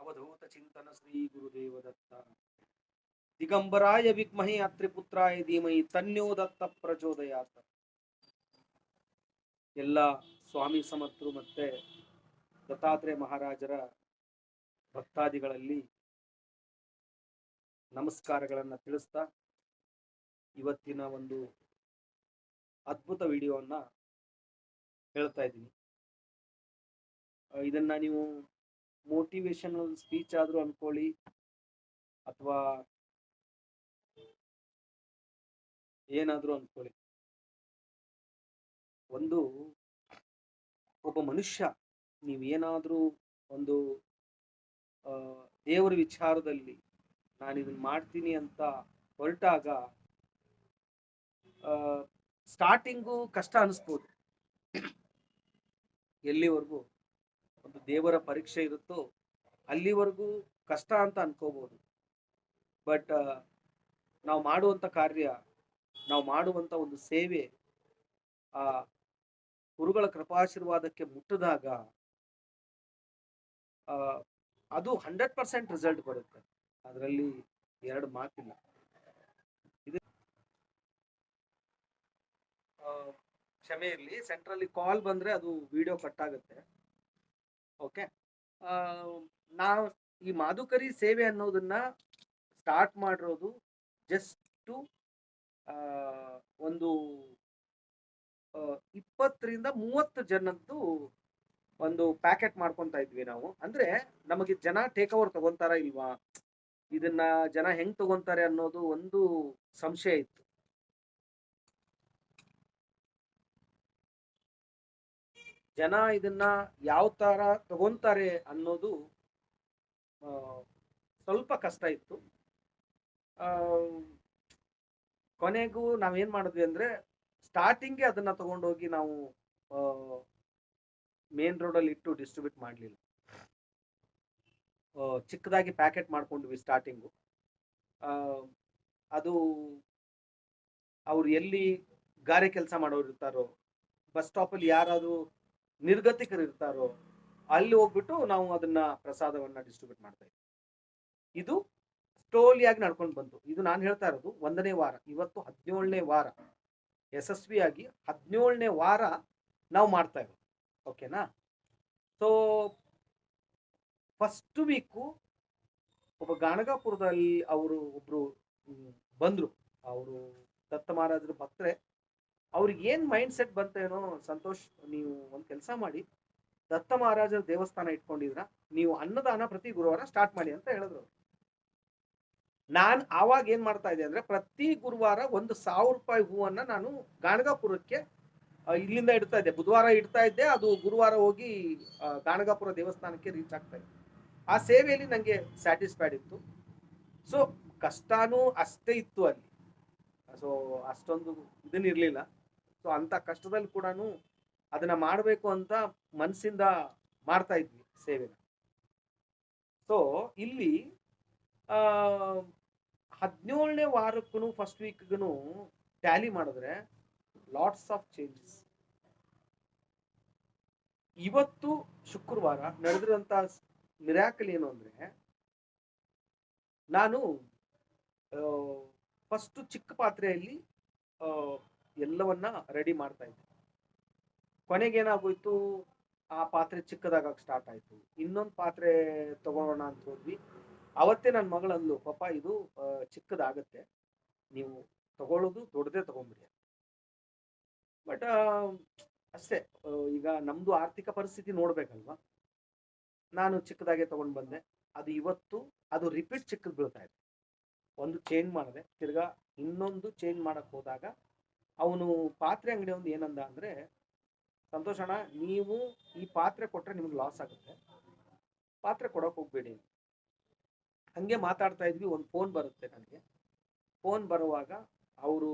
ಅವಧೂತ ಚಿಂತನ ಶ್ರೀ ಗುರುದೇವ ದತ್ತ ದಿಗಂಬರಾಯ ವಿದ್ಮಹೇ ಅತ್ರಿಪುತ್ರಾಯ ಧೀಮಹಿ ತನ್ಯೋ ದತ್ತ ಪ್ರಚೋದಯಾತ. ಎಲ್ಲ ಸ್ವಾಮಿ ಸಮರ್ಥರು ಮತ್ತೆ ದತ್ತಾತ್ರೇಯ ಮಹಾರಾಜರ ಭಕ್ತಾದಿಗಳಲ್ಲಿ ನಮಸ್ಕಾರಗಳನ್ನು ತಿಳಿಸ್ತಾ ಇವತ್ತಿನ ಒಂದು ಅದ್ಭುತ ವಿಡಿಯೋವನ್ನ ಹೇಳ್ತಾ ಇದ್ದೀನಿ. ಇದನ್ನ ನೀವು ಮೋಟಿವೇಶನಲ್ ಸ್ಪೀಚ್ ಆದ್ರೂ ಅನ್ಕೊಳ್ಳಿ ಅಥವಾ ಏನಾದ್ರೂ ಅನ್ಕೊಳ್ಳಿ. ಒಬ್ಬ ಮನುಷ್ಯ ನೀವೇನಾದ್ರೂ ಒಂದು ದೇವರ ವಿಚಾರದಲ್ಲಿ ನಾನು ಇದನ್ನ ಮಾಡ್ತೀನಿ ಅಂತ ಹೊರಟಾಗ ಸ್ಟಾರ್ಟಿಂಗು ಕಷ್ಟ ಅನಿಸ್ಬೋದು. ಎಲ್ಲಿವರೆಗೂ ಒಂದು ದೇವರ ಪರೀಕ್ಷೆ ಇರುತ್ತೋ ಅಲ್ಲಿವರೆಗೂ ಕಷ್ಟ ಅಂತ ಅನ್ಕೋಬಹುದು. ಬಟ್ ನಾವು ಮಾಡುವಂತ ಕಾರ್ಯ, ನಾವು ಮಾಡುವಂತ ಒಂದು ಸೇವೆ ಆ ಗುರುಗಳ ಕೃಪಾಶೀರ್ವಾದಕ್ಕೆ ಮುಟ್ಟಿದಾಗ ಅದು 100% ರಿಸಲ್ಟ್ ಬರುತ್ತೆ. ಅದರಲ್ಲಿ ಎರಡು ಮಾತಿಲ್ಲ. ಇದು ಕ್ಷಮೆ ಇರಲಿ, ಸೆಂಟ್ರಲ್ಲಿ ಕಾಲ್ ಬಂದ್ರೆ ಅದು ವಿಡಿಯೋ ಕಟ್ ಆಗುತ್ತೆ. ಓಕೆ, ನಾವು ಈ ಮಾಧುಕರಿ ಸೇವೆ ಅನ್ನೋದನ್ನ ಸ್ಟಾರ್ಟ್ ಮಾಡಿರೋದು ಜಸ್ಟ್ ಒಂದು 20-30 ಜನದ್ದು ಒಂದು ಪ್ಯಾಕೆಟ್ ಮಾಡ್ಕೊಂತ ಇದ್ವಿ ನಾವು. ಅಂದ್ರೆ ನಮಗೆ ಜನ ಟೇಕ್ ಓವರ್ ತಗೊಂತಾರ ಇಲ್ವಾ, ಇದನ್ನ ಜನ ಹೆಂಗ್ ತಗೊಂತಾರೆ ಅನ್ನೋದು ಒಂದು ಸಂಶಯ ಇತ್ತು. ಜನ ಇದನ್ನ ಯಾವ ತರ ತಗೊಂತಾರೆ ಅನ್ನೋದು ಸ್ವಲ್ಪ ಕಷ್ಟ ಇತ್ತು. ಕೊನೆಗೂ ನಾವೇನ್ ಮಾಡಿದ್ವಿ ಅಂದ್ರೆ ಸ್ಟಾರ್ಟಿಂಗ್ಗೆ ಅದನ್ನ ತಗೊಂಡೋಗಿ ನಾವು ಮೇನ್ ರೋಡಲ್ಲಿ ಇಟ್ಟು ಡಿಸ್ಟ್ರಿಬ್ಯೂಟ್ ಮಾಡಲಿಲ್ಲ. ಚಿಕ್ಕದಾಗಿ ಪ್ಯಾಕೆಟ್ ಮಾಡ್ಕೊಂಡ್ವಿ ಸ್ಟಾರ್ಟಿಂಗು. ಅದು ಅವ್ರು ಎಲ್ಲಿ ಗಾರೆ ಕೆಲಸ ಮಾಡೋರು ಇರ್ತಾರೋ, ಬಸ್ ಸ್ಟಾಪಲ್ಲಿ ಯಾರಾದ್ರೂ ನಿರ್ಗತಿಕರು ಇರ್ತಾರೋ ಅಲ್ಲಿ ಹೋಗ್ಬಿಟ್ಟು ನಾವು ಅದನ್ನ ಪ್ರಸಾದವನ್ನ ಡಿಸ್ಟ್ರಿಬ್ಯೂಟ್ ಮಾಡ್ತಾ ಇದ್ವಿ. ಇದು ಸ್ಲೋಲಿಯಾಗಿ ನಡ್ಕೊಂಡು ಬಂತು. ಇದು ನಾನು ಹೇಳ್ತಾ ಇರೋದು 1ನೇ ವಾರ. ಇವತ್ತು 17ನೇ ವಾರ, ಯಶಸ್ವಿಯಾಗಿ 17ನೇ ವಾರ ನಾವು ಮಾಡ್ತಾ ಇರೋದು. ಓಕೆನಾ? ಸೊ ಫಸ್ಟ್ ವೀಕು ಒಬ್ಬ ಗಾಣಗಾಪುರದಲ್ಲಿ ಅವರು ಒಬ್ರು ಬಂದ್ರು. ಅವರು ದತ್ತ ಮಹಾರಾಜರು ಭಕ್ತರೆ. ಅವ್ರಿಗೆ ಏನ್ ಮೈಂಡ್ ಸೆಟ್ ಬಂತೇನೋ, ಸಂತೋಷ್ ನೀವು ಒಂದ್ ಕೆಲಸ ಮಾಡಿ, ದತ್ತ ಮಹಾರಾಜರ ದೇವಸ್ಥಾನ ಇಟ್ಕೊಂಡಿದ್ರ, ನೀವು ಅನ್ನದಾನ ಪ್ರತಿ ಗುರುವಾರ ಸ್ಟಾರ್ಟ್ ಮಾಡಿ ಅಂತ ಹೇಳಿದ್ರು. ನಾನ್ ಆವಾಗ ಏನ್ ಮಾಡ್ತಾ ಇದ್ದೆ ಅಂದ್ರೆ ಪ್ರತಿ ಗುರುವಾರ 1,000 ರೂಪಾಯಿ ಹೂವನ್ನ ನಾನು ಗಾಣಗಾಪುರಕ್ಕೆ ಇಲ್ಲಿಂದ ಇಡ್ತಾ ಇದ್ದೆ. ಬುಧವಾರ ಇಡ್ತಾ ಇದ್ದೆ, ಅದು ಗುರುವಾರ ಹೋಗಿ ಗಾಣಗಾಪುರ ದೇವಸ್ಥಾನಕ್ಕೆ ರೀಚ್ ಆಗ್ತಾ ಇದ್ದೆ. ಆ ಸೇವೆಯಲ್ಲಿ ನಂಗೆ ಸ್ಯಾಟಿಸ್ಫೈಡ್ ಇತ್ತು. ಸೊ ಕಷ್ಟನೂ ಅಷ್ಟೇ ಇತ್ತು ಅಲ್ಲಿ. ಸೊ ಅಷ್ಟೊಂದು ಇದನ್ನಿರ್ಲಿಲ್ಲ. ಸೊ ಅಂತ ಕಷ್ಟದಲ್ಲಿ ಕೂಡ ಅದನ್ನ ಮಾಡಬೇಕು ಅಂತ ಮನಸ್ಸಿಂದ ಮಾಡ್ತಾ ಇದ್ವಿ ಸೇವೆನ. ಸೊ ಇಲ್ಲಿ 17ನೇ ವಾರಕ್ಕೂ ಫಸ್ಟ್ ವೀಕ್ಗೂ ಟ್ಯಾಲಿ ಮಾಡಿದ್ರೆ ಲಾಟ್ಸ್ ಆಫ್ ಚೇಂಜಸ್. ಇವತ್ತು ಶುಕ್ರವಾರ ನಡೆದಿರುವಂತ ಮಿರಾಕಲ್ ಏನು ಅಂದ್ರೆ, ನಾನು ಫಸ್ಟ್ ಚಿಕ್ಕ ಪಾತ್ರೆಯಲ್ಲಿ ಎಲ್ಲವನ್ನ ರೆಡಿ ಮಾಡ್ತಾ ಇದ್ದೆ. ಕೊನೆಗೇನಾಗೋಯ್ತು, ಆ ಪಾತ್ರೆ ಚಿಕ್ಕದಾಗಕ್ಕೆ ಸ್ಟಾರ್ಟ್ ಆಯ್ತು. ಇನ್ನೊಂದು ಪಾತ್ರೆ ತಗೊಳ್ಳೋಣ ಅಂತ ಹೋದ್ವಿ. ಅವತ್ತೇ ನನ್ನ ಮಗಳಂದ್ಲು, ಪಾಪ ಇದು ಚಿಕ್ಕದಾಗತ್ತೆ, ನೀವು ತಗೊಳ್ಳೋದು ದೊಡ್ಡದೇ ತಗೊಂಡ್ಬಿಡಿ. ಬಟ್ ಅಷ್ಟೇ, ಈಗ ನಮ್ದು ಆರ್ಥಿಕ ಪರಿಸ್ಥಿತಿ ನೋಡ್ಬೇಕಲ್ವಾ. ನಾನು ಚಿಕ್ಕದಾಗೆ ತಗೊಂಡ್ ಬಂದೆ. ಅದು ಇವತ್ತು ಅದು ರಿಪೀಟ್ ಚಿಕ್ಕದ್ ಬೀಳ್ತಾ ಇದೆ. ಒಂದು ಚೇಂಜ್ ಮಾಡಿದೆ, ತಿರ್ಗಾ ಇನ್ನೊಂದು ಚೇಂಜ್ ಮಾಡಕ್ ಹೋದಾಗ ಅವನು ಪಾತ್ರೆ ಅಂಗಡಿ ಒಂದು ಏನಂದ ಅಂದ್ರೆ, ಸಂತೋಷಣ, ನೀವು ಈ ಪಾತ್ರೆ ಕೊಟ್ರೆ ನಿಮ್ಗೆ ಲಾಸ್ ಆಗುತ್ತೆ, ಪಾತ್ರೆ ಕೊಡಕ್ ಹೋಗ್ಬೇಡಿ. ಹಂಗೆ ಮಾತಾಡ್ತಾ ಇದ್ವಿ. ಒಂದು ಫೋನ್ ಬರುತ್ತೆ ನನಗೆ. ಫೋನ್ ಬರುವಾಗ ಅವರು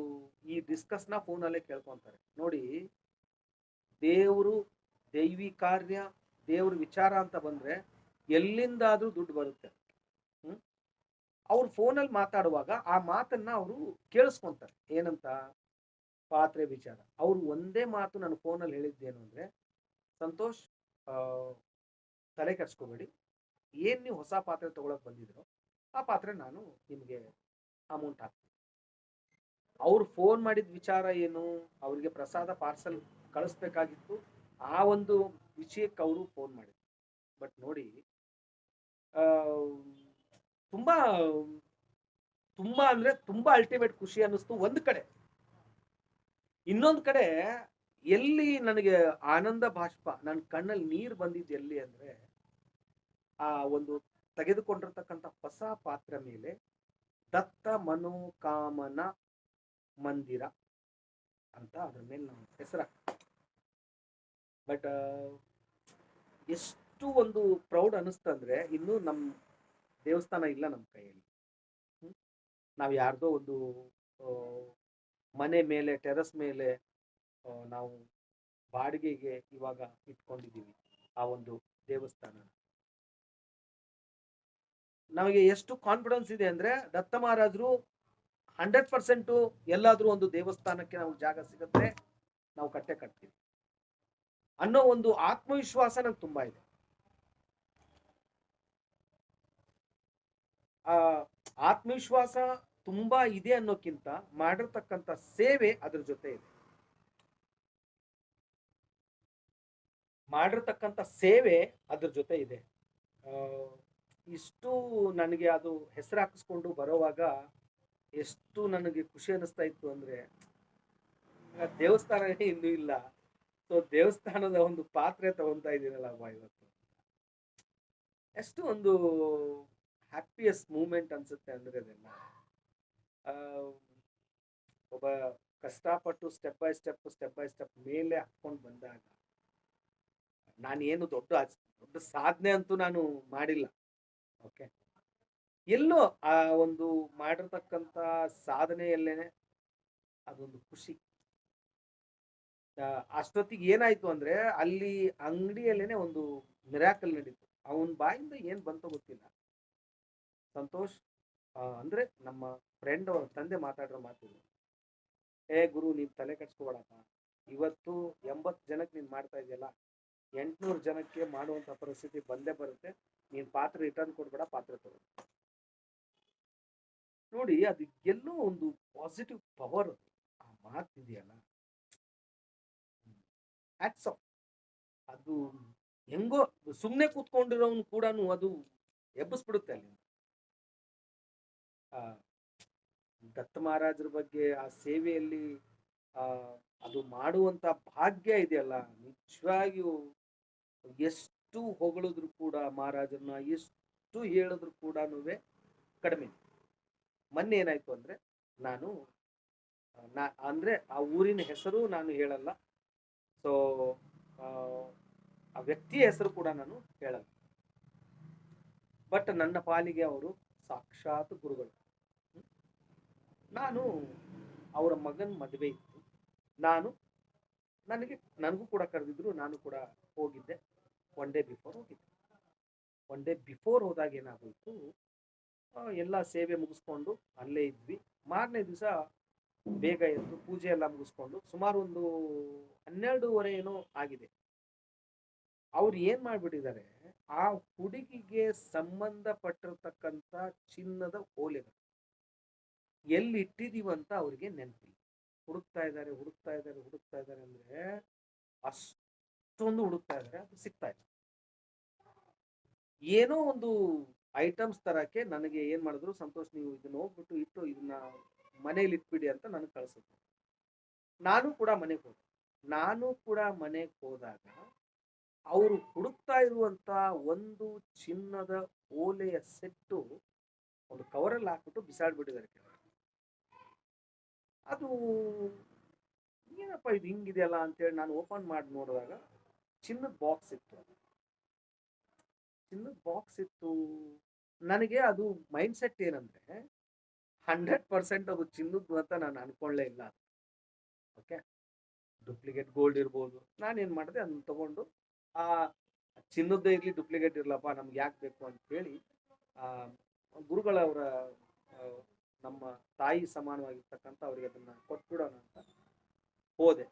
ಈ ಡಿಸ್ಕಸ್ನ ಫೋನಲ್ಲೇ ಕೇಳ್ಕೊಂತಾರೆ. ನೋಡಿ, ದೇವರು, ದೈವಿ ಕಾರ್ಯ, ದೇವ್ರ ವಿಚಾರ ಅಂತ ಬಂದ್ರೆ ಎಲ್ಲಿಂದಾದ್ರೂ ದುಡ್ಡು ಬರುತ್ತೆ. ಅವ್ರು ಫೋನಲ್ಲಿ ಮಾತಾಡುವಾಗ ಆ ಮಾತನ್ನ ಅವರು ಕೇಳಿಸ್ಕೊಂತಾರೆ. ಏನಂತ? ಪಾತ್ರೆ ವಿಚಾರ. ಅವ್ರು ಒಂದೇ ಮಾತು ನನ್ನ ಫೋನಲ್ಲಿ ಹೇಳಿದ್ದೇನು ಅಂದ್ರೆ, ಸಂತೋಷ್, ತಲೆ ಕೆಡ್ಸ್ಕೋಬೇಡಿ, ಏನ್ ನೀವು ಹೊಸ ಪಾತ್ರೆ ತಗೊಳಕ್ ಬಂದಿದ್ರು ಆ ಪಾತ್ರೆ ನಾನು ನಿಮಗೆ ಅಮೌಂಟ್ ಹಾಕ್ತೀನಿ. ಅವ್ರು ಫೋನ್ ಮಾಡಿದ ವಿಚಾರ ಏನು, ಅವ್ರಿಗೆ ಪ್ರಸಾದ ಪಾರ್ಸಲ್ ಕಳಿಸ್ಬೇಕಾಗಿತ್ತು, ಆ ಒಂದು ವಿಷಯಕ್ಕೆ ಅವರು ಫೋನ್ ಮಾಡಿದ್ರು. ಬಟ್ ನೋಡಿ, ಆ, ತುಂಬಾ ತುಂಬಾ ಅಂದ್ರೆ ತುಂಬಾ ಅಲ್ಟಿಮೇಟ್ ಖುಷಿ ಅನ್ನಿಸ್ತು ಒಂದ್ ಕಡೆ. ಇನ್ನೊಂದ್ ಕಡೆ ಎಲ್ಲಿ ನನಗೆ ಆನಂದ ಬಾಷ್ಪ, ನನ್ನ ಕಣ್ಣಲ್ಲಿ ನೀರು ಬಂದಿದ್ದು ಎಲ್ಲಿ ಅಂದ್ರೆ, ಆ ಒಂದು ತೆಗೆದುಕೊಂಡಿರ್ತಕ್ಕಂಥ ಹೊಸ ಪಾತ್ರೆ ಮೇಲೆ ದತ್ತ ಮನೋಕಾಮನ ಮಂದಿರ ಅಂತ ಅದ್ರ ಮೇಲೆ ನಾವು ಹೆಸರು. ಬಟ್ ಎಷ್ಟು ಒಂದು ಪ್ರೌಡ್ ಅನಿಸ್ತಂದ್ರೆ, ಇನ್ನು ನಮ್ಮ ದೇವಸ್ಥಾನ ಇಲ್ಲ ನಮ್ಮ ಕೈಯಲ್ಲಿ. ನಾವು ಯಾರ್ದೋ ಒಂದು ಮನೆ ಮೇಲೆ, ಟೆರಸ್ ಮೇಲೆ ನಾವು ಬಾಡಿಗೆಗೆ ಇವಾಗ ಇಟ್ಕೊಂಡಿದ್ದೀವಿ ಆ ಒಂದು ದೇವಸ್ಥಾನ. ನಮಗೆ ಎಷ್ಟು ಕಾನ್ಫಿಡೆನ್ಸ್ ಇದೆ ಅಂದ್ರೆ, ದತ್ತ ಮಹಾರಾಜರು 100% ಎಲ್ಲಾದ್ರೂ ಒಂದು ದೇವಸ್ಥಾನಕ್ಕೆ ನಾವು ಜಾಗ ಸಿಗುತ್ತೆ, ನಾವು ಕಟ್ತೀವಿ ಅನ್ನೋ ಒಂದು ಆತ್ಮವಿಶ್ವಾಸ ನಂಗೆ ತುಂಬಾ ಇದೆ. ಆ ಆತ್ಮವಿಶ್ವಾಸ ತುಂಬಾ ಇದೆ ಅನ್ನೋಕ್ಕಿಂತ ಮಾಡಿರ್ತಕ್ಕಂಥ ಸೇವೆ ಅದ್ರ ಜೊತೆ ಇದೆ. ಮಾಡಿರ್ತಕ್ಕಂಥ ಸೇವೆ ಅದ್ರ ಜೊತೆ ಇದೆ. ಇಷ್ಟು ನನಗೆ ಅದು ಹೆಸರು ಹಾಕಿಸ್ಕೊಂಡು ಬರೋವಾಗ ಎಷ್ಟು ನನಗೆ ಖುಷಿ ಅನಿಸ್ತಾ ಇತ್ತು ಅಂದ್ರೆ, ದೇವಸ್ಥಾನನೇ ಇನ್ನೂ ಇಲ್ಲ, ಸೊ ದೇವಸ್ಥಾನದ ಒಂದು ಪಾತ್ರೆ ತಗೊಂತಾ ಇದ್ದೀನಲ್ಲ ಇವತ್ತು. ಎಷ್ಟು ಒಂದು ಹ್ಯಾಪಿಯೆಸ್ಟ್ ಮೂಮೆಂಟ್ ಅನ್ಸುತ್ತೆ ಅಂದ್ರೆ ಅದೆಲ್ಲ. ಒಬ್ಬ ಕಷ್ಟಪಟ್ಟು ಸ್ಟೆಪ್ ಬೈ ಸ್ಟೆಪ್ ಮೇಲೆ ಹಾಕೊಂಡು ಬಂದಾಗ, ನಾನೇನು ದೊಡ್ಡ ಸಾಧನೆ ಅಂತೂ ನಾನು ಮಾಡಿಲ್ಲ. ಓಕೆ, ಎಲ್ಲೋ ಆ ಒಂದು ಮಾಡಿರ್ತಕ್ಕಂಥ ಸಾಧನೆಯಲ್ಲೇನೆ ಅದೊಂದು ಖುಷಿ. ಅಷ್ಟೊತ್ತಿಗೆ ಏನಾಯ್ತು ಅಂದ್ರೆ, ಅಲ್ಲಿ ಅಂಗಡಿಯಲ್ಲೇನೆ ಒಂದು ಮಿರಾಕಲ್ ನಡೀತು. ಅವನ ಬಾಯಿಂದ ಏನ್ ಬಂತೋ ಗೊತ್ತಿಲ್ಲ. ಸಂತೋಷ್ ಅಂದ್ರೆ ನಮ್ಮ ಫ್ರೆಂಡ್ ಅವ್ರ ತಂದೆ ಮಾತಾಡಿರೋ ಮಾತು, ಗುರು ನೀನ್ ತಲೆ ಕೆಡ್ಸ್ಕೊಬೇಡಪ್ಪ, ಇವತ್ತು 80 ಜನಕ್ಕೆ ನೀನ್ ಮಾಡ್ತಾ ಇದೆಯಲ್ಲ, 800 ಜನಕ್ಕೆ ಮಾಡುವಂತ ಪರಿಸ್ಥಿತಿ ಬಂದೇ ಬರುತ್ತೆ, ನೀನ್ ಪಾತ್ರೆ ರಿಟರ್ನ್ ಕೊಡ್ಬೇಡ, ಪಾತ್ರೆ ತಗೋ. ನೋಡಿ, ಅದು ಎಲ್ಲೋ ಒಂದು ಪಾಸಿಟಿವ್ ಪವರ್ ಆ ಮಾತಿದೆಯಲ್ಲ, ಹ್ಯಾಟ್ಸ್ ಆಫ್. ಅದು ಹೆಂಗೋ ಸುಮ್ನೆ ಕೂತ್ಕೊಂಡಿರೋನು ಕೂಡ ಅದು ಎಬ್ಬಿಸ್ಬಿಡುತ್ತೆ ಅಲ್ಲಿ. ದತ್ತ ಮಹಾರಾಜರ ಬಗ್ಗೆ ಆ ಸೇವೆಯಲ್ಲಿ ಅದು ಮಾಡುವಂತ ಭಾಗ್ಯ ಇದೆಯಲ್ಲ, ನಿಜವಾಗಿಯೂ ಎಷ್ಟು ಹೊಗಳಿದ್ರು ಕೂಡ ಮಹಾರಾಜರನ್ನ, ಎಷ್ಟು ಹೇಳಿದ್ರು ಕೂಡ ಕಡಿಮೆ. ಮೊನ್ನೆ ಏನಾಯ್ತು ಅಂದ್ರೆ, ನಾನು ಅಂದ್ರೆ ಆ ಊರಿನ ಹೆಸರು ನಾನು ಹೇಳಲ್ಲ, ಸೊ ಆ ವ್ಯಕ್ತಿಯ ಹೆಸರು ಕೂಡ ನಾನು ಹೇಳಲ್ಲ, ಬಟ್ ನನ್ನ ಪಾಲಿಗೆ ಅವರು ಸಾಕ್ಷಾತ್ ಗುರುಗಳು. ನಾನು ಅವರ ಮಗನ ಮದುವೆ ಇತ್ತು, ನನಗೂ ಕೂಡ ಕರೆದಿದ್ರು, ನಾನು ಕೂಡ ಹೋಗಿದ್ದೆ. ಒನ್ ಡೇ ಬಿಫೋರ್ ಹೋದಾಗ ಏನಾಗೋಯ್ತು, ಎಲ್ಲ ಸೇವೆ ಮುಗಿಸ್ಕೊಂಡು ಅಲ್ಲೇ ಇದ್ವಿ. ಮಾರನೇ ದಿವಸ ಬೇಗ ಎದ್ದು ಪೂಜೆ ಎಲ್ಲ ಮುಗಿಸ್ಕೊಂಡು ಸುಮಾರು ಒಂದು 12:30 ಏನೋ ಆಗಿದೆ. ಅವ್ರು ಏನ್ ಮಾಡ್ಬಿಟ್ಟಿದ್ದಾರೆ, ಆ ಹುಡುಗಿಗೆ ಸಂಬಂಧಪಟ್ಟಿರ್ತಕ್ಕಂಥ ಚಿನ್ನದ ಓಲೆಗಳು ಎಲ್ಲಿ ಇಟ್ಟಿದೀವಂತ ಅವ್ರಿಗೆ ನೆನಪಿಲ್ಲ. ಹುಡುಕ್ತಾ ಇದ್ದಾರೆ ಅಂದ್ರೆ ಅಷ್ಟೊಂದು ಹುಡುಕ್ತಾ ಇದ್ದಾರೆ, ಅದು ಸಿಗ್ತಾ ಇಲ್ಲ. ಏನೋ ಒಂದು ಐಟಮ್ಸ್ ತರಕ್ಕೆ ನನಗೆ ಏನ್ ಮಾಡಿದ್ರು, ಸಂತೋಷ್ ನೀವು ಇದನ್ನ ಹೋಗ್ಬಿಟ್ಟು ಇಟ್ಟು ಇದನ್ನ ಮನೇಲಿ ಇಟ್ಬಿಡಿ ಅಂತ ನನಗೆ ಕಳ್ಸಿದ್ರು. ನಾನು ಕೂಡ ಮನೆಗೆ ಹೋದಾಗ ಅವರು ಹುಡುಕ್ತಾ ಇರುವಂತ ಒಂದು ಚಿನ್ನದ ಓಲೆಯ ಸೆಟ್ಟು ಒಂದು ಕವರಲ್ಲಿ ಹಾಕ್ಬಿಟ್ಟು ಬಿಸಾಡ್ಬಿಟ್ಟಿದ್ದಾರೆ ಕೆಳಗೆ. ಅದು ಏನಪ್ಪ ಇದು ಹಿಂಗಿದೆಯಲ್ಲ ಅಂತೇಳಿ ನಾನು ಓಪನ್ ಮಾಡಿ ನೋಡಿದಾಗ ಚಿನ್ನದ ಬಾಕ್ಸ್ ಇತ್ತು. ನನಗೆ ಅದು ಮೈಂಡ್ ಸೆಟ್ ಏನಂದ್ರೆ, 100% ಅದು ಚಿನ್ನದ್ದು ಅಂತ ನಾನು ಅನ್ಕೊಳ್ಳೇ ಇಲ್ಲ. ಓಕೆ, ಡೂಪ್ಲಿಕೇಟ್ ಗೋಲ್ಡ್ ಇರ್ಬೋದು. ನಾನೇನ್ ಮಾಡಿದೆ, ಅದನ್ನ ತಗೊಂಡು ಆ ಚಿನ್ನದ್ದೇ ಇರ್ಲಿ ಡೂಪ್ಲಿಕೇಟ್ ಇರ್ಲಪ್ಪ, ನಮ್ಗೆ ಯಾಕೆ ಬೇಕು ಅಂತ ಹೇಳಿ ಗುರುಗಳವರ ನಮ್ಮ ತಾಯಿ ಸಮಾನವಾಗಿರ್ತಕ್ಕಂಥ ಅವ್ರಿಗೆ ಅದನ್ನ ಕೊಟ್ಬಿಡೋಣ ಅಂತ ಹೋದೆ.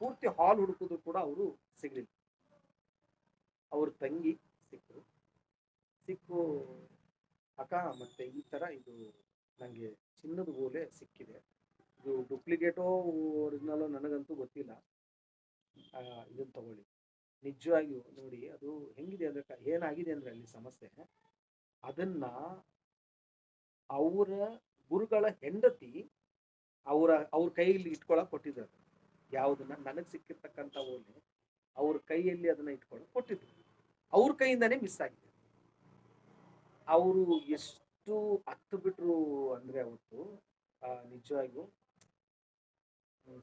ಪೂರ್ತಿ ಹಾಲ್ ಹುಡುಕಿದ್ರು ಕೂಡ ಅವರು ಸಿಗ್ಲಿಲ್ಲ. ಅವ್ರ ತಂಗಿ ಸಿಕ್ಕರು. ಸಿಕ್ಕು ಅಕ್ಕ, ಮತ್ತೆ ಈ ತರ ಇದು ನಂಗೆ ಚಿನ್ನದ ಓಲೆ ಸಿಕ್ಕಿದೆ, ಇದು ಡೂಪ್ಲಿಕೇಟೋ ಒರಿಜಿನಲ್ ನನಗಂತೂ ಗೊತ್ತಿಲ್ಲ, ಇದನ್ನ ತಗೊಳ್ಳಿ. ನಿಜವಾಗಿಯೂ ನೋಡಿ ಅದು ಹೆಂಗಿದೆ ಅಂದ್ರೆ, ಏನಾಗಿದೆ ಅಂದ್ರೆ ಅಲ್ಲಿ ಸಮಸ್ಯೆ, ಅದನ್ನ ಅವರ ಗುರುಗಳ ಹೆಂಡತಿ ಅವ್ರ ಕೈಯಲ್ಲಿ ಇಟ್ಕೊಳಕ್ ಕೊಟ್ಟಿದ್ದಾರೆ. ಯಾವುದನ್ನ ನನಗ್ ಸಿಕ್ಕಿರ್ತಕ್ಕಂಥ ಓಲೆ ಅವ್ರ ಕೈಯಲ್ಲಿ ಅದನ್ನ ಇಟ್ಕೊಳಕ್ ಕೊಟ್ಟಿದ್ರು. ಅವ್ರ ಕೈಯಿಂದಾನೇ ಮಿಸ್ ಆಗಿದೆ. ಅವರು ಎಷ್ಟು ಹತ್ತು ಬಿಟ್ರು ಅಂದ್ರೆ ಅವತ್ತು ನಿಜವಾಗಿಯೂ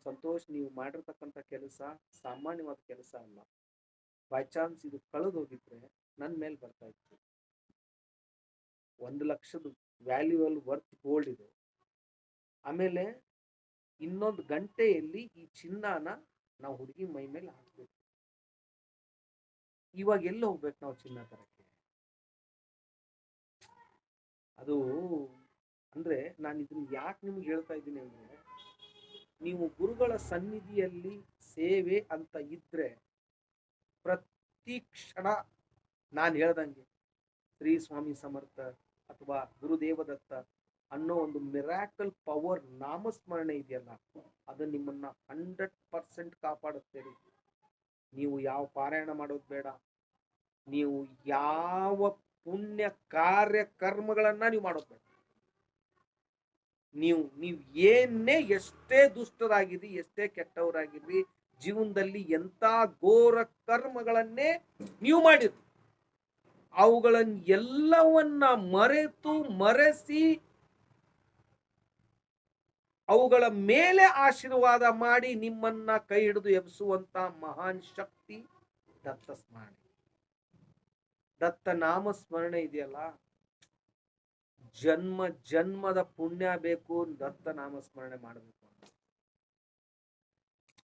ಸಂತೋಷ್, ನೀವು ಮಾಡಿರ್ತಕ್ಕಂಥ ಕೆಲಸ ಸಾಮಾನ್ಯವಾದ ಕೆಲಸ ಅಲ್ಲ. ಬೈ ಚಾನ್ಸ್ ಇದು ಕಳೆದು ಹೋಗಿದ್ರೆ ನನ್ನ ಮೇಲೆ ಬರ್ತಾ ಇತ್ತು. 1,00,000 ವ್ಯಾಲ್ಯೂಯಲ್ ವರ್ತ್ ಗೋಲ್ಡ್ ಇದು. ಆಮೇಲೆ ಇನ್ನೊಂದು ಗಂಟೆಯಲ್ಲಿ ಈ ಚಿನ್ನನ ನಾವು ಹುಡುಗಿ ಮೈ ಮೇಲೆ ಹಾಕ್ಬೇಕು. ಇವಾಗ ಎಲ್ಲಿ ಹೋಗ್ಬೇಕು ನಾವು ಚಿನ್ನ ತರಕ್ಕೆ? ಅದು ಅಂದ್ರೆ ನಾನು ಇದನ್ನ ಯಾಕೆ ನಿಮ್ಗೆ ಹೇಳ್ತಾ ಇದ್ದೀನಿ ಅಂದ್ರೆ, ನೀವು ಗುರುಗಳ ಸನ್ನಿಧಿಯಲ್ಲಿ ಸೇವೆ ಅಂತ ಇದ್ರೆ ಪ್ರತಿ ಕ್ಷಣ ನಾನು ಹೇಳ್ದಂಗೆ ಶ್ರೀ ಸ್ವಾಮಿ ಸಮರ್ಥ ಅಥವಾ ಗುರುದೇವದತ್ತ ಅನ್ನೋ ಒಂದು ಮಿರಾಕಲ್ ಪವರ್ ನಾಮಸ್ಮರಣೆ ಇದೆಯಲ್ಲ, ಅದು ನಿಮ್ಮನ್ನ 100% ಕಾಪಾಡುತ್ತೆ. ನೀವು ಯಾವ ಪಾರಾಯಣ ಮಾಡೋದು ಬೇಡ, ನೀವು ಯಾವ ಪುಣ್ಯ ಕಾರ್ಯ ಕರ್ಮಗಳನ್ನ ನೀವು ಮಾಡೋದು ಬೇಡ. ನೀವು ಏನೇ ಎಷ್ಟೇ ದುಷ್ಟರಾಗಿರಿ, ಎಷ್ಟೇ ಕೆಟ್ಟವರಾಗಿರ್ರಿ, ಜೀವನದಲ್ಲಿ ಎಂತ ಘೋರ ಕರ್ಮಗಳನ್ನೇ ನೀವು ಮಾಡಿರಿ, ಅವುಗಳನ್ನ ಎಲ್ಲವನ್ನ ಮರೆಸಿ ಅವುಗಳ ಮೇಲೆ ಆಶೀರ್ವಾದ ಮಾಡಿ ನಿಮ್ಮನ್ನ ಕೈ ಹಿಡಿದು ಎಬ್ಬಿಸುವಂತ ಮಹಾನ್ ಶಕ್ತಿ ದತ್ತ ಸ್ಮರಣೆ, ದತ್ತ ನಾಮ ಸ್ಮರಣೆ ಇದೆಯಲ್ಲ. ಜನ್ಮ ಜನ್ಮದ ಪುಣ್ಯ ಬೇಕು ದತ್ತ ನಾಮ ಸ್ಮರಣೆ ಮಾಡಬೇಕು.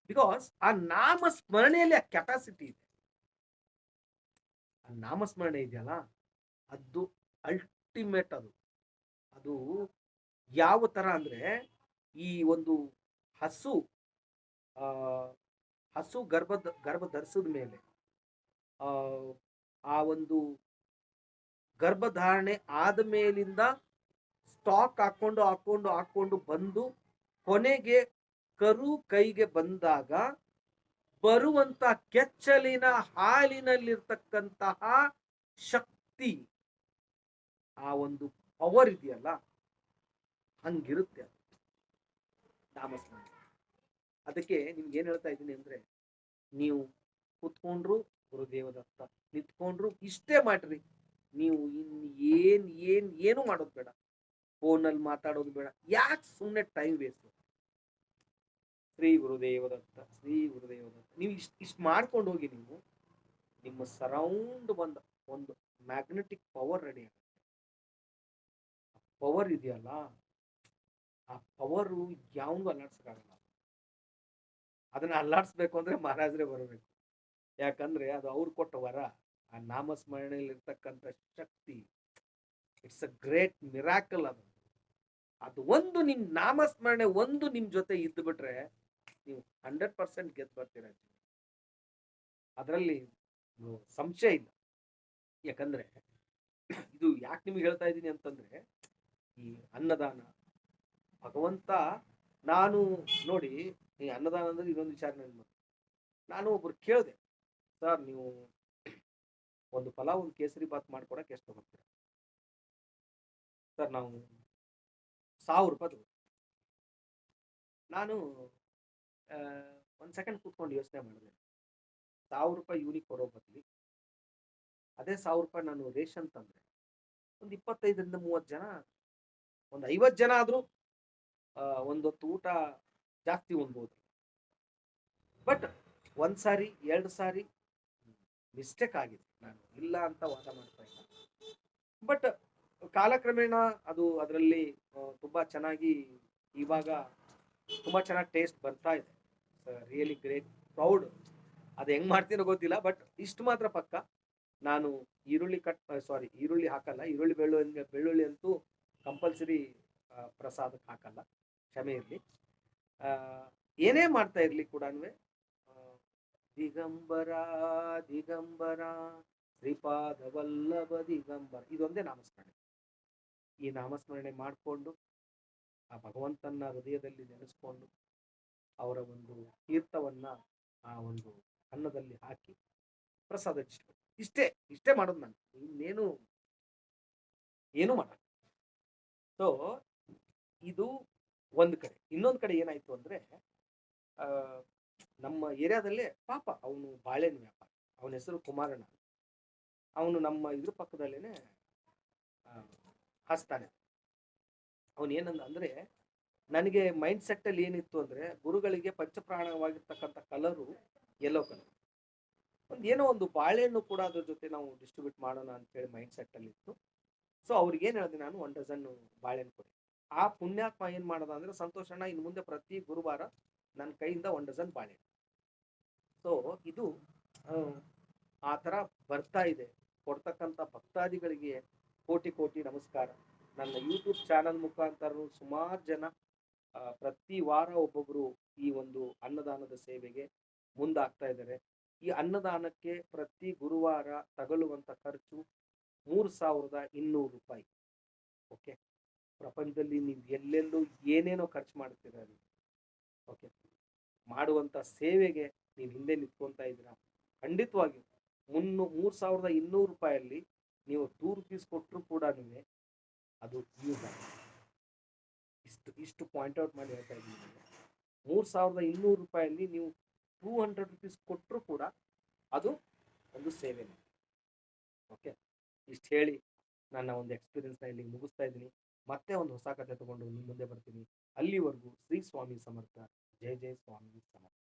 ಬಿಕಾಸ್ ಆ ನಾಮ ಸ್ಮರಣೆಯಲ್ಲಿ ಆ ಕೆಪಾಸಿಟಿ ಇದೆ. ಆ ನಾಮಸ್ಮರಣೆ ಇದೆಯಲ್ಲ, ಅದು ಅಲ್ಟಿಮೇಟ್. ಅದು ಯಾವ ತರ ಅಂದ್ರೆ, ಈ ಒಂದು ಹಸು ಗರ್ಭ ಧರಿಸಿದ ಮೇಲೆ ಆ ಒಂದು ಗರ್ಭಧಾರಣೆ ಆದ ಮೇಲಿಂದ ಸ್ಟಾಕ್ ಹಾಕೊಂಡು ಬಂದು ಕೊನೆಗೆ ಕರು ಕೈಗೆ ಬಂದಾಗ ಬರುವಂತ ಕೆಚ್ಚಲಿನ ಹಾಲಿನಲ್ಲಿರ್ತಕ್ಕಂತಹ ಶಕ್ತಿ, ಆ ಒಂದು ಪವರ್ ಇದೆಯಲ್ಲ, ಹಂಗಿರುತ್ತೆ ನಾಮಸ್ಮರಣೆ. ಅದಕ್ಕೆ ನಿಮ್ಗೆ ಏನ್ ಹೇಳ್ತಾ ಇದ್ದೀನಿ ಅಂದ್ರೆ, ನೀವು ಕೂತ್ಕೊಂಡ್ರು ಗುರುದೇವದತ್ತ, ನಿಂತ್ಕೊಂಡ್ರು ಇಷ್ಟೇ ಮಾಡ್ರಿ. ನೀವು ಏನು ಮಾಡೋದು ಬೇಡ, ಫೋನಲ್ಲಿ ಮಾತಾಡೋದು ಬೇಡ. ಯಾಕೆ ಸುಮ್ಮನೆ ಟೈಮ್ ವೇಸ್ಟ್? ಶ್ರೀ ಗುರುದೇವದತ್ತ, ಶ್ರೀ ಗುರುದೇವದತ್ತ ನೀವು ಇಷ್ಟು ಮಾಡ್ಕೊಂಡು ಹೋಗಿ, ನೀವು ನಿಮ್ಮ ಸರೌಂಡ್ ಒಂದು ಮ್ಯಾಗ್ನೆಟಿಕ್ ಪವರ್ ರೆಡಿ ಆಗುತ್ತೆ. ಪವರ್ ಇದೆಯಲ್ಲ, ಆ ಪವರು ಯಾವನು ಅಲ್ಲಾಡ್ಸಕ್ಕಾಗಲ್ಲ. ಅದನ್ನ ಅಲ್ಲಾಡ್ಸ್ಬೇಕು ಅಂದ್ರೆ ಮಹಾರಾಜರೇ ಬರಬೇಕು. ಯಾಕಂದ್ರೆ ಅದು ಅವ್ರು ಕೊಟ್ಟ ವರ. ಆ ನಾಮಸ್ಮರಣೆಯಲ್ಲಿ ಇರ್ತಕ್ಕಂಥ ಶಕ್ತಿ, ಇಟ್ಸ್ ಅ ಗ್ರೇಟ್ ಮಿರಾಕಲ್. ಅದು ಒಂದು ನಿಮ್ ನಾಮಸ್ಮರಣೆ ಒಂದು ನಿಮ್ ಜೊತೆ ಇದ್ದು ಬಿಟ್ರೆ ನೀವು 100% ಗೆದ್ದು ಬರ್ತೀರ. ಅದರಲ್ಲಿ ಸಂಶಯ ಇಲ್ಲ. ಯಾಕಂದ್ರೆ ಇದು ಯಾಕೆ ನಿಮ್ಗೆ ಹೇಳ್ತಾ ಇದ್ದೀನಿ ಅಂತಂದ್ರೆ, ಈ ಅನ್ನದಾನ ಭಗವಂತ, ನಾನು ನೋಡಿ, ಈ ಅನ್ನದಾನ ಅಂದ್ರೆ ಇನ್ನೊಂದು ವಿಚಾರ. ನಾನು ಒಬ್ರು ಕೇಳಿದೆ, ಸರ್ ನೀವು ಒಂದು ಪಲಾವ್ ಒಂದು ಕೇಸರಿ ಬಾತ್ ಮಾಡ್ಕೊಡಕ್ಕೆ ಎಷ್ಟು ತಗೋತೀರ? ಸರ್ ನಾವು 1,000 ರೂಪಾಯಿ ತಗೋ. ನಾನು ಒಂದ್ ಸೆಕೆಂಡ್ ಕೂತ್ಕೊಂಡು ಯೋಚನೆ ಮಾಡಿದೆ. 1,000 ರೂಪಾಯಿ ಯೂನಿಕ್ ಕೊಡೋ ಬದಲಿ ಅದೇ 1,000 ರೂಪಾಯಿ ನಾನು ರೇಷನ್ ತಂದ್ರೆ ಒಂದು 25ರಿಂದ 30 ಜನ, ಒಂದು 50 ಜನ ಆದ್ರೂ ಒಂದೊತ್ತು ಊಟ ಜಾಸ್ತಿ ಉಣ್ಬೋದು. ಬಟ್ ಒಂದ್ ಸಾರಿ 2 ಸಾರಿ ಮಿಸ್ಟೇಕ್ ಆಗಿದೆ, ನಾನು ಇಲ್ಲ ಅಂತ ವಾದ ಮಾಡ್ತಾ ಇಲ್ಲ. ಬಟ್ ಕಾಲಕ್ರಮೇಣ ಅದು ಅದರಲ್ಲಿ ತುಂಬಾ ಚೆನ್ನಾಗಿ, ಇವಾಗ ತುಂಬಾ ಚೆನ್ನಾಗಿ ಟೇಸ್ಟ್ ಬರ್ತಾ ಇದೆ. Really great, proud. ಅದು ಹೆಂಗ್ ಮಾಡ್ತೀನೋ ಗೊತ್ತಿಲ್ಲ, ಬಟ್ ಇಷ್ಟು ಮಾತ್ರ ಪಕ್ಕ, ನಾನು ಈರುಳ್ಳಿ ಹಾಕಲ್ಲ. ಬೆಳ್ಳುಳ್ಳಿ ಅಂತೂ ಕಂಪಲ್ಸರಿ ಪ್ರಸಾದಕ್ಕೆ ಹಾಕಲ್ಲ, ಕ್ಷಮೆ ಇರಲಿ. ಏನೇ ಮಾಡ್ತಾ ಇರ್ಲಿ ಕೂಡ ದಿಗಂಬರ ದಿಗಂಬರ ಶ್ರೀಪಾದ ವಲ್ಲಭ ದಿಗಂಬರ, ಇದೊಂದೇ ನಾಮಸ್ಮರಣೆ. ಈ ನಾಮಸ್ಮರಣೆ ಮಾಡಿಕೊಂಡು ಆ ಭಗವಂತನ ಹೃದಯದಲ್ಲಿ ನೆನೆಸ್ಕೊಂಡು ಅವರ ಒಂದು ತೀರ್ಥವನ್ನ ಆ ಒಂದು ಅನ್ನದಲ್ಲಿ ಹಾಕಿ ಪ್ರಸಾದ ಹಂಚ್ಬೇಕು. ಇಷ್ಟೇ ಇಷ್ಟೇ ಮಾಡೋದು ನಾನು, ಇನ್ನೇನು ಏನು ಮಾಡಲ್ಲ. ಸೊ ಇದು ಒಂದ್ ಕಡೆ. ಇನ್ನೊಂದ್ ಕಡೆ ಏನಾಯ್ತು ಅಂದ್ರೆ, ಆ ನಮ್ಮ ಏರಿಯಾದಲ್ಲೇ ಪಾಪ ಅವನು ಬಾಳೆಹಣ್ಣು ವ್ಯಾಪಾರ, ಅವನ ಹೆಸರು ಕುಮಾರಣ್ಣ. ಅವನು ನಮ್ಮ ಇದ್ರ ಪಕ್ಕದಲ್ಲೇನೆ ಹಾಸ್ತಾನೆ. ಅವನು ಏನಂದ ಅಂದ್ರೆ, ನನಗೆ ಮೈಂಡ್ ಸೆಟ್ ಅಲ್ಲಿ ಏನಿತ್ತು ಅಂದ್ರೆ, ಗುರುಗಳಿಗೆ ಪಂಚಪ್ರಾಣವಾಗಿರ್ತಕ್ಕಂಥ ಕಲರು ಯೆಲ್ಲೋ ಕಲರ್, ಏನೋ ಒಂದು ಬಾಳೆಹಣ್ಣು ಕೂಡ ಅದ್ರ ಜೊತೆ ನಾವು ಡಿಸ್ಟ್ರಿಬ್ಯೂಟ್ ಮಾಡೋಣ ಅಂತ ಹೇಳಿ ಮೈಂಡ್ ಸೆಟ್ ಅಲ್ಲಿ ಇತ್ತು. ಸೊ ಅವ್ರಿಗೆ ಏನ್ ಹೇಳಿದೆ ನಾನು, 1 ಡಜನ್ ಬಾಳೆಹಣ್ಣು ಕೊಡಿ. ಆ ಪುಣ್ಯಾತ್ಮ ಏನ್ ಮಾಡದ ಅಂದ್ರೆ, ಸಂತೋಷಣ್ಣ ಇನ್ನು ಮುಂದೆ ಪ್ರತಿ ಗುರುವಾರ ನನ್ನ ಕೈಯಿಂದ 1 ಡಜನ್ ಬಾಳೆಹಣ್ಣು. ಸೊ ಇದು ಆ ತರ ಬರ್ತಾ ಇದೆ. ಕೊಡ್ತಕ್ಕಂಥ ಭಕ್ತಾದಿಗಳಿಗೆ ಕೋಟಿ ಕೋಟಿ ನಮಸ್ಕಾರ. ನನ್ನ ಯೂಟ್ಯೂಬ್ ಚಾನಲ್ ಮುಖಾಂತರ ಸುಮಾರು ಜನ ಪ್ರತಿ ವಾರ ಒಬ್ಬೊಬ್ರು ಈ ಒಂದು ಅನ್ನದಾನದ ಸೇವೆಗೆ ಮುಂದಾಗ್ತಾ ಇದ್ದಾರೆ. ಈ ಅನ್ನದಾನಕ್ಕೆ ಪ್ರತಿ ಗುರುವಾರ ತಗೊಳ್ಳುವಂತ ಖರ್ಚು 3,200 ರೂಪಾಯಿ. ಓಕೆ, ಪ್ರಪಂಚದಲ್ಲಿ ನೀವು ಎಲ್ಲೆಲ್ಲೂ ಏನೇನೋ ಖರ್ಚು ಮಾಡ್ತೀರ, ಓಕೆ, ಮಾಡುವಂತ ಸೇವೆಗೆ ನೀವು ಹಿಂದೆ ನಿಂತ್ಕೊಂತ ಇದ್ದೀರಾ. ಖಂಡಿತವಾಗಿ 3,200 ರೂಪಾಯಲ್ಲಿ ನೀವು 2 ರೂಪೀಸ್ ಕೊಟ್ಟರು ಕೂಡ ಅದು ಯೂಸ್ ಆಗುತ್ತೆ. ಇಷ್ಟು ಪಾಯಿಂಟ್ ಔಟ್ ಮಾಡಿ ಹೇಳ್ತಾ ಇದ್ದೀನಿ. 3,200 ರೂಪಾಯಲ್ಲಿ ನೀವು 200 ರೂಪೀಸ್ ಕೊಟ್ಟರು ಕೂಡ ಅದು ಒಂದು ಸೇವೆನೇ. ಓಕೆ, ಇಷ್ಟು ಹೇಳಿ ನನ್ನ ಒಂದು ಎಕ್ಸ್ಪೀರಿಯನ್ಸ್ನ ಇಲ್ಲಿ ಮುಗಿಸ್ತಾ ಇದ್ದೀನಿ. ಮತ್ತೆ ಒಂದು ಹೊಸ ಕಥೆ ತಗೊಂಡು ನಿಮ್ಮ ಮುಂದೆ ಬರ್ತೀನಿ. ಅಲ್ಲಿವರೆಗೂ ಶ್ರೀ ಸ್ವಾಮಿ ಸಮರ್ಥ. ಜೈ ಜೈ ಸ್ವಾಮಿ ಸಮರ್ಥ.